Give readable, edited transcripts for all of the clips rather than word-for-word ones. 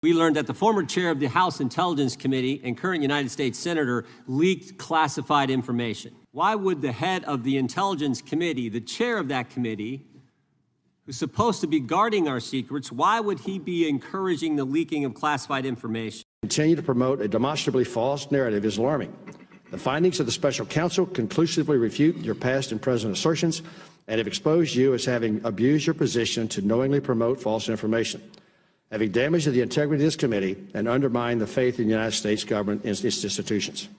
We learned that the former chair of the House Intelligence Committee and current United States Senator leaked classified information. Why would the head of the Intelligence Committee, the chair of that committee, who's supposed to be guarding our secrets, why would he be encouraging the leaking of classified information? Continue to promote a demonstrably false narrative is alarming. The findings of the special counsel conclusively refute your past and present assertions and have exposed you as having abused your position to knowingly promote false information, having damaged the integrity of this committee and undermined the faith in the United States government and its institutions.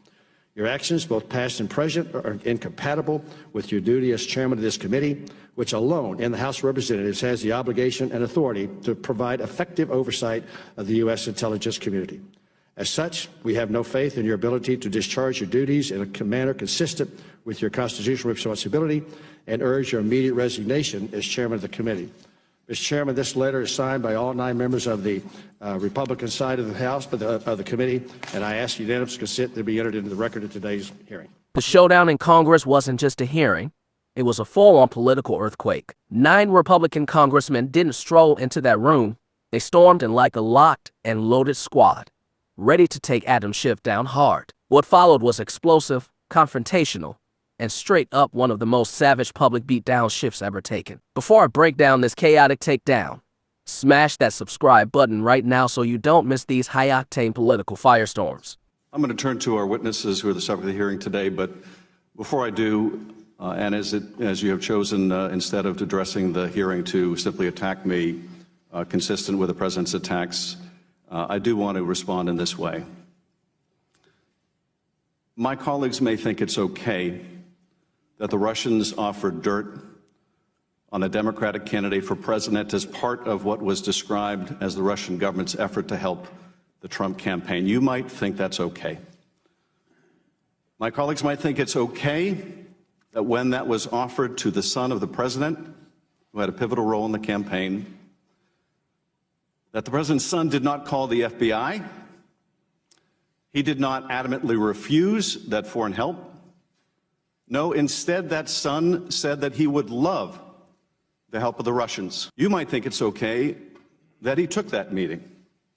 Your actions, both past and present, are incompatible with your duty as chairman of this committee, which alone in the House of Representatives has the obligation and authority to provide effective oversight of the U.S. intelligence community. As such, we have no faith in your ability to discharge your duties in a manner consistent with your constitutional responsibility and urge your immediate resignation as chairman of the committee. Mr. Chairman, this letter is signed by all 9 members of the Republican side of the House, of the committee, and I ask unanimous consent to be entered into the record of today's hearing. The showdown in Congress wasn't just a hearing. It was a full-on political earthquake. 9 Republican congressmen didn't stroll into that room. They stormed in like a locked and loaded squad, ready to take Adam Schiff down hard. What followed was explosive, confrontational, and straight up one of the most savage public beatdowns Schiff's ever taken. Before I break down this chaotic takedown, smash that subscribe button right now so you don't miss these high-octane political firestorms. I'm going to turn to our witnesses who are the subject of the hearing today, but before I do, and as you have chosen, instead of addressing the hearing to simply attack me, consistent with the President's attacks, I do want to respond in this way. My colleagues may think it's okay that the Russians offered dirt on a Democratic candidate for president as part of what was described as the Russian government's effort to help the Trump campaign. You might think that's okay. My colleagues might think it's okay that when that was offered to the son of the president, who had a pivotal role in the campaign, that the president's son did not call the FBI. He did not adamantly refuse that foreign help. No, instead, that son said that he would love the help of the Russians. You might think it's okay that he took that meeting.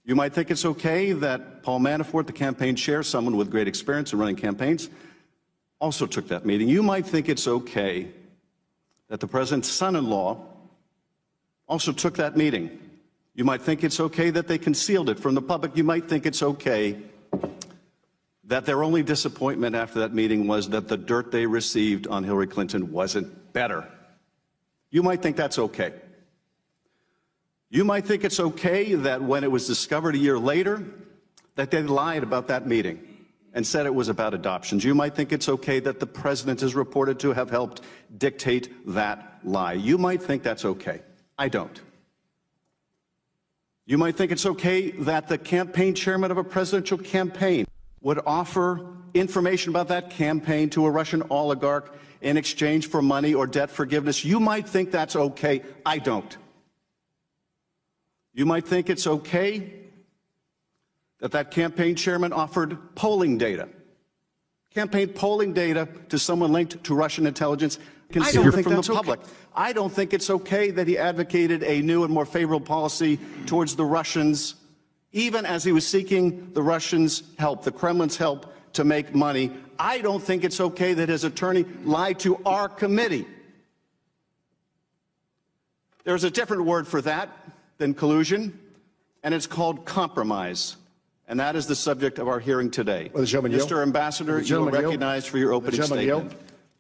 You might think it's okay that Paul Manafort, the campaign chair, someone with great experience in running campaigns, also took that meeting. You might think it's okay that the president's son-in-law also took that meeting. You might think it's okay that they concealed it from the public. You might think it's okay that their only disappointment after that meeting was that the dirt they received on Hillary Clinton wasn't better. You might think that's okay. You might think it's okay that when it was discovered a year later that they lied about that meeting and said it was about adoptions. You might think it's okay that the president is reported to have helped dictate that lie. You might think that's okay. I don't. You might think it's okay that the campaign chairman of a presidential campaign would offer information about that campaign to a Russian oligarch in exchange for money or debt forgiveness. You might think that's okay. I don't. You might think it's okay that that campaign chairman offered polling data, campaign polling data to someone linked to Russian intelligence. I don't think that's public. I don't think it's okay that he advocated a new and more favorable policy towards the Russians, even as he was seeking the Russians' help, the Kremlin's help to make money. I don't think it's okay that his attorney lied to our committee. There's a different word for that than collusion, and it's called compromise. And that is the subject of our hearing today. Mr. Ambassador, you are recognized for your opening statement.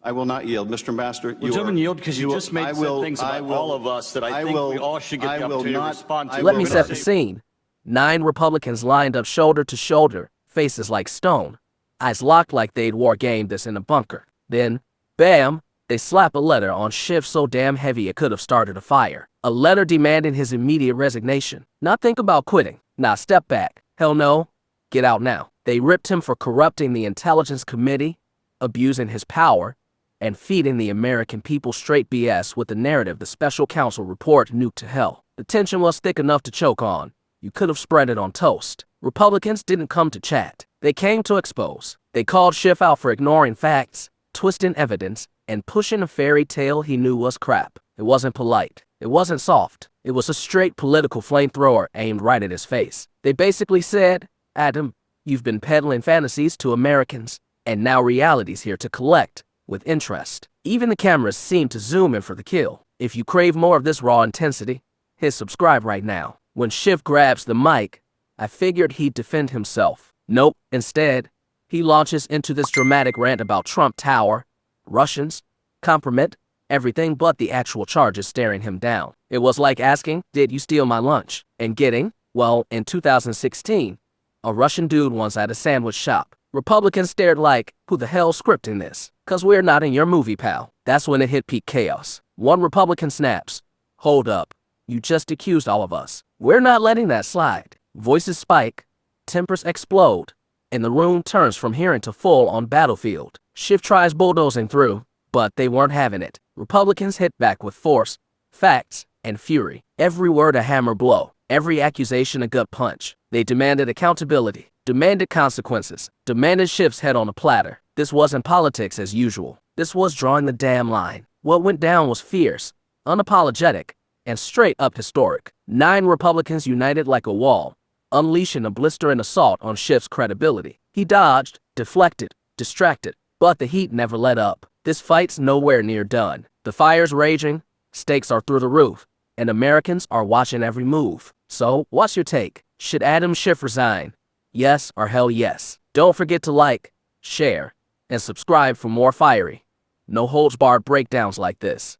I will not yield. Mr. Ambassador, you gentlemen yield because you just made some things about all of us that I think we all should get the opportunity to respond to. Let me set the scene. 9 Republicans lined up shoulder to shoulder, faces like stone, eyes locked like they'd war-gamed this in a bunker. Then, bam, they slap a letter on Schiff so damn heavy it could have started a fire. A letter demanding his immediate resignation. Not think about quitting. Nah, step back. Hell no. Get out now. They ripped him for corrupting the Intelligence Committee, abusing his power, and feeding the American people straight BS with the narrative the special counsel report nuked to hell. The tension was thick enough to choke on. You could have spread it on toast. Republicans didn't come to chat. They came to expose. They called Schiff out for ignoring facts, twisting evidence, and pushing a fairy tale he knew was crap. It wasn't polite. It wasn't soft. It was a straight political flamethrower aimed right at his face. They basically said, Adam, you've been peddling fantasies to Americans, and now reality's here to collect, with interest. Even the cameras seem to zoom in for the kill. If you crave more of this raw intensity, hit subscribe right now. When Schiff grabs the mic, I figured he'd defend himself. Nope, instead, he launches into this dramatic rant about Trump Tower, Russians, compromise, everything but the actual charges staring him down. It was like asking, did you steal my lunch? And getting, well, in 2016, a Russian dude once at a sandwich shop. Republicans stared like, who the hell's scripting this? 'Cause we're not in your movie, pal. That's when it hit peak chaos. One Republican snaps, hold up, you just accused all of us. We're not letting that slide. Voices spike, tempers explode, and the room turns from hearing to full-on battlefield. Schiff tries bulldozing through, but they weren't having it. Republicans hit back with force, facts, and fury. Every word a hammer blow, every accusation a gut punch. They demanded accountability, demanded consequences, demanded Schiff's head on a platter. This wasn't politics as usual. This was drawing the damn line. What went down was fierce, unapologetic, and straight up historic. 9 Republicans united like a wall, unleashing a blistering assault on Schiff's credibility. He dodged, deflected, distracted, but the heat never let up. This fight's nowhere near done. The fire's raging, stakes are through the roof, and Americans are watching every move. So, what's your take? Should Adam Schiff resign? Yes or hell yes. Don't forget to like, share, and subscribe for more fiery, no-holds-barred breakdowns like this.